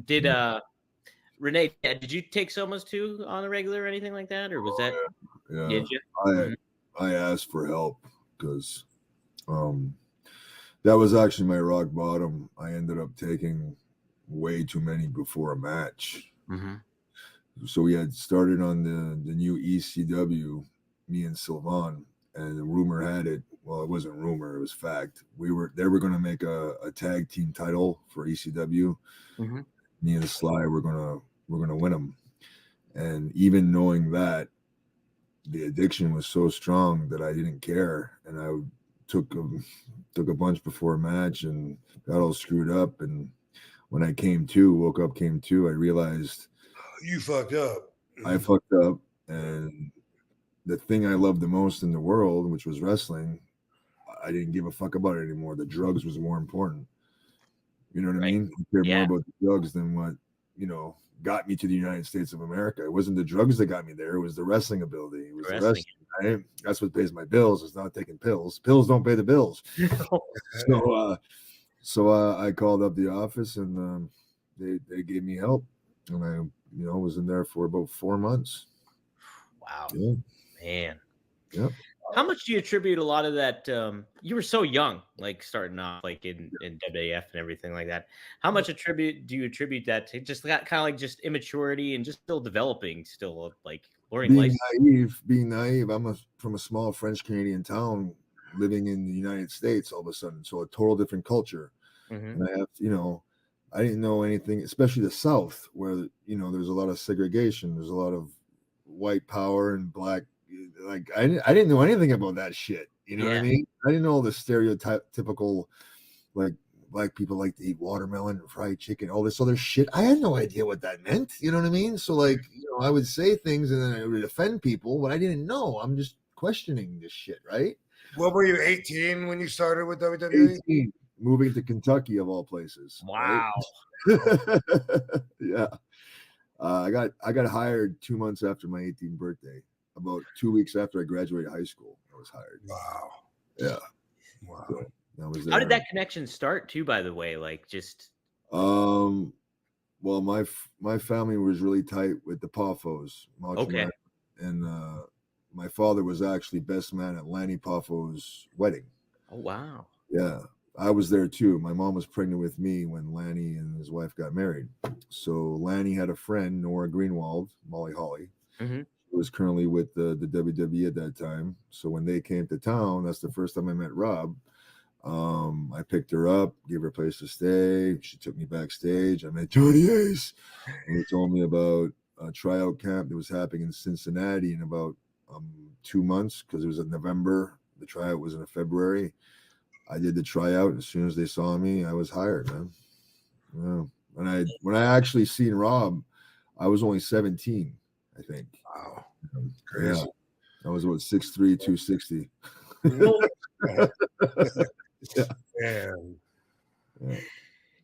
Did Rene, did you take somas too on the regular or anything like that, or was that Oh yeah, yeah. did you? I Mhm. I asked for help because um that was actually my rock bottom. I ended up taking way too many before a match. Mhm. So we had started on the new ECW, me and Sylvan, and the rumor had it. Well, it wasn't rumor; it was fact. They were going to make a tag team title for ECW. Mhm. Me and Sly were gonna win them, and even knowing that, the addiction was so strong that I didn't care, and I took a, took a bunch before a match and got all screwed up. And when I woke up, came to, I realized You fucked up. I fucked up, and the thing I loved the most in the world, which was wrestling, I didn't give a fuck about it anymore. The drugs was more important. You know what I Right. mean? I cared more Yeah. about the drugs than what, got me to the United States of America. It wasn't the drugs that got me there. It was the wrestling ability. It was the Wrestling. wrestling. Right? That's what pays my bills. It's not taking pills. Pills don't pay the bills. So I called up the office, and they gave me help, and I was in there for about 4 months. Wow, Yeah, man. yeah. How much do you attribute a lot of that? You were so young, like starting off, like in WAF and everything like that. How much do you attribute that to just that kind of like just immaturity and just still developing, still like learning life? Being naive. From a small French Canadian town living in the United States all of a sudden, so a total different culture. Hmm. And I didn't know anything, especially the South, where there's a lot of segregation, there's a lot of white power and black. Like I didn't know anything about that shit. You know what I Yeah, mean? I didn't know the stereotypical, like, black people like to eat watermelon and fried chicken, all this other shit. I had no idea what that meant. You know what I mean? So, like, I would say things and then it would offend people, but I didn't know. I'm just questioning this shit, right? What were you, 18 when you started with WWE? 18, moving to Kentucky of all places, right? wow. Yeah. I got hired 2 months after my 18th birthday. About 2 weeks after I graduated high school, I was hired. Wow. Yeah. Wow. So I was How did there. that connection start too? By the way, like just Um. Well, my family was really tight with the Poffos, Macho okay. Man, and my father was actually best man at Lanny Poffo's wedding. Oh wow. Yeah, I was there too. My mom was pregnant with me when Lanny and his wife got married. So Lanny had a friend, Nora Greenwald, Molly Holly, Hmm. who was currently with the WWE at that time. So when they came to town, that's the first time I met Rob. I picked her up, gave her a place to stay. She took me backstage. I met Johnny Ace, and he told me about a tryout camp that was happening in Cincinnati in about 2 months, because it was in November. The tryout was in February. I did the tryout, and as soon as they saw me, I was hired, man. Yeah. When I actually seen Rob, I was only 17, I think. Wow. Yeah, Crazy. I was about 6'3", 260. Well, Yeah. Man. Yeah.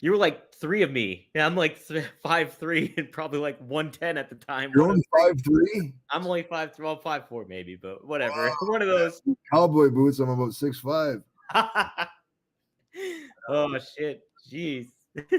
you were like three of me. Yeah, I'm like 5'3" and probably like 110 at the time. You're only 5'3"? I'm only 5'3", well, 5'4" maybe, but whatever. One of those. Cowboy boots, I'm about 6'5". Oh shit! Jeez. Mm.